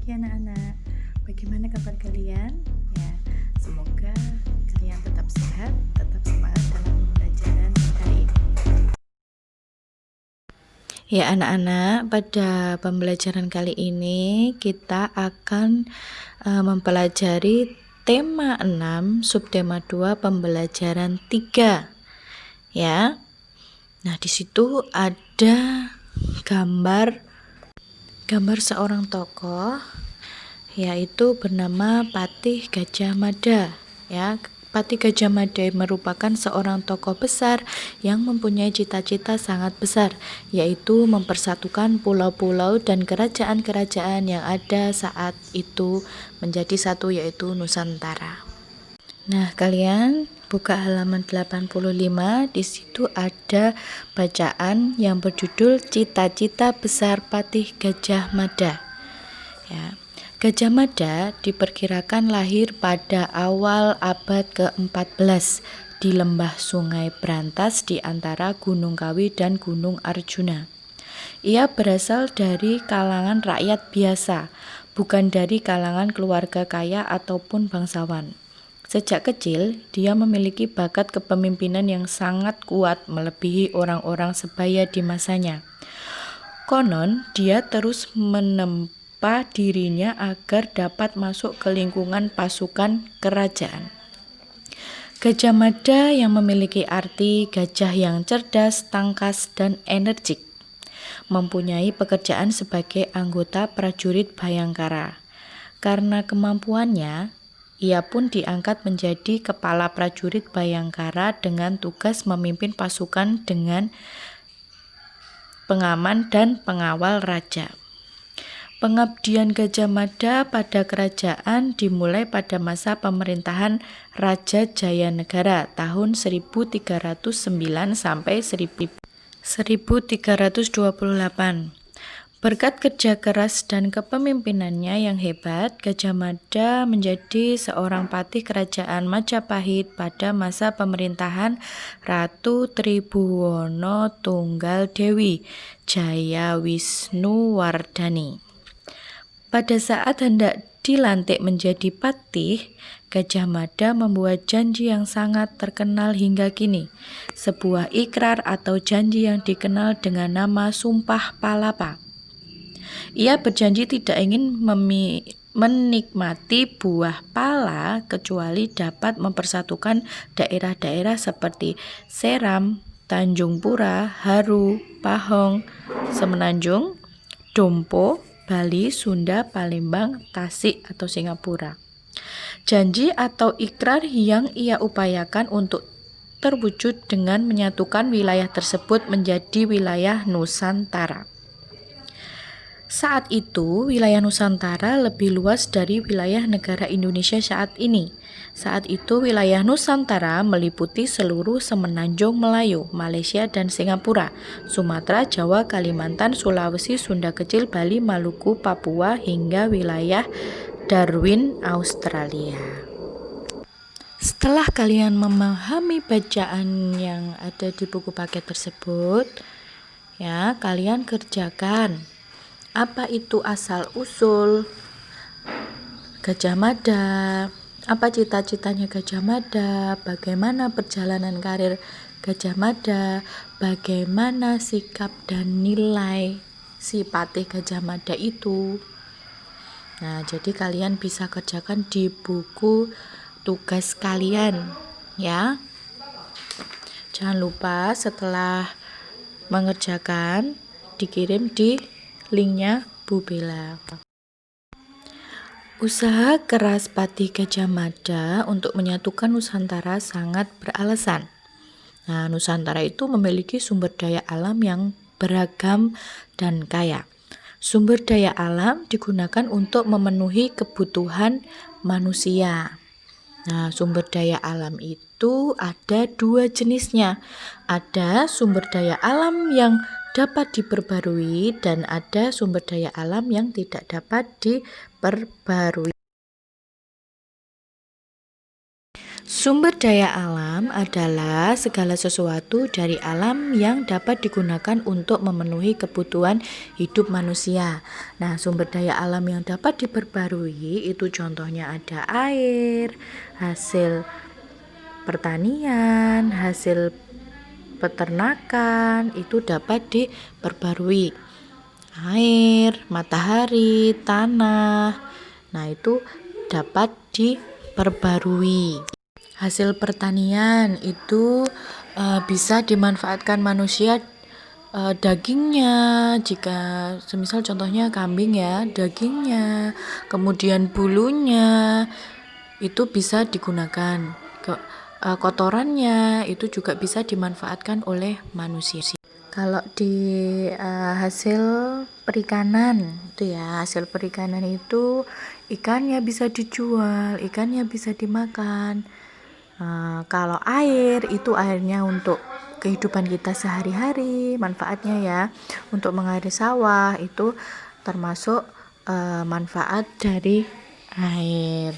pagi anak-anak. Bagaimana kabar kalian? Ya, semoga kalian tetap sehat, tetap semangat dalam pembelajaran hari ini. Ya anak-anak, pada pembelajaran kali ini kita akan mempelajari tema 6, subtema 2, pembelajaran 3. Ya. Nah, di situ ada gambar seorang tokoh yaitu bernama Patih Gajah Mada. Ya, Patih Gajah Mada merupakan seorang tokoh besar yang mempunyai cita-cita sangat besar, yaitu mempersatukan pulau-pulau dan kerajaan-kerajaan yang ada saat itu menjadi satu, yaitu Nusantara. Nah, kalian buka halaman 85, di situ ada bacaan yang berjudul Cita-cita Besar Patih Gajah Mada. Ya. Gajah Mada diperkirakan lahir pada awal abad ke-14 di lembah Sungai Brantas di antara Gunung Kawi dan Gunung Arjuna. Ia berasal dari kalangan rakyat biasa, bukan dari kalangan keluarga kaya ataupun bangsawan. Sejak kecil, dia memiliki bakat kepemimpinan yang sangat kuat melebihi orang-orang sebaya di masanya. Konon, dia terus menempa dirinya agar dapat masuk ke lingkungan pasukan kerajaan. Gajah Mada yang memiliki arti gajah yang cerdas, tangkas, dan energik, mempunyai pekerjaan sebagai anggota prajurit Bhayangkara. Karena kemampuannya, ia pun diangkat menjadi kepala prajurit Bhayangkara dengan tugas memimpin pasukan dengan pengaman dan pengawal raja. Pengabdian Gajah Mada pada kerajaan dimulai pada masa pemerintahan Raja Jayanegara tahun 1309 sampai 1328. Berkat kerja keras dan kepemimpinannya yang hebat, Gajah Mada menjadi seorang patih kerajaan Majapahit pada masa pemerintahan Ratu Tribhuwana Tunggal Dewi Jayawisnuwardhani. Pada saat hendak dilantik menjadi patih, Gajah Mada membuat janji yang sangat terkenal hingga kini, sebuah ikrar atau janji yang dikenal dengan nama Sumpah Palapa. Ia berjanji tidak ingin menikmati buah pala kecuali dapat mempersatukan daerah-daerah seperti Seram, Tanjung Pura, Haru, Pahong, Semenanjung, Dompo, Bali, Sunda, Palembang, Tasik atau Singapura. Janji atau ikrar yang ia upayakan untuk terwujud dengan menyatukan wilayah tersebut menjadi wilayah Nusantara. Saat itu, wilayah Nusantara lebih luas dari wilayah negara Indonesia saat ini. Saat itu, wilayah Nusantara meliputi seluruh semenanjung Melayu, Malaysia dan Singapura, Sumatera, Jawa, Kalimantan, Sulawesi, Sunda Kecil, Bali, Maluku, Papua, hingga wilayah Darwin, Australia. Setelah kalian memahami bacaan yang ada di buku paket tersebut, ya, kalian kerjakan. Apa itu asal-usul Gajah Mada? Apa cita-citanya Gajah Mada? Bagaimana perjalanan karir Gajah Mada? Bagaimana sikap dan nilai si Patih Gajah Mada itu? Nah, jadi kalian bisa kerjakan di buku tugas kalian, ya. Jangan lupa setelah mengerjakan dikirim di linknya Bu Bella. Usaha keras Patih Gajah Mada untuk menyatukan Nusantara sangat beralasan. Nah, Nusantara itu memiliki sumber daya alam yang beragam dan kaya. Sumber daya alam digunakan untuk memenuhi kebutuhan manusia. Nah, sumber daya alam itu ada dua jenisnya. Ada sumber daya alam yang dapat diperbarui dan ada sumber daya alam yang tidak dapat diperbarui. Sumber daya alam adalah segala sesuatu dari alam yang dapat digunakan untuk memenuhi kebutuhan hidup manusia. Nah, sumber daya alam yang dapat diperbarui itu contohnya ada air, hasil pertanian, hasil peternakan, itu dapat diperbarui. Air, matahari, tanah, nah itu dapat diperbarui. Hasil pertanian itu bisa dimanfaatkan manusia, dagingnya, jika semisal contohnya kambing ya, dagingnya, kemudian bulunya itu bisa digunakan. Kotorannya itu juga bisa dimanfaatkan oleh manusia. Kalau di hasil perikanan itu ya, hasil perikanan itu ikannya bisa dijual, ikannya bisa dimakan. Kalau air itu airnya untuk kehidupan kita sehari-hari, manfaatnya ya untuk mengairi sawah itu termasuk manfaat dari air.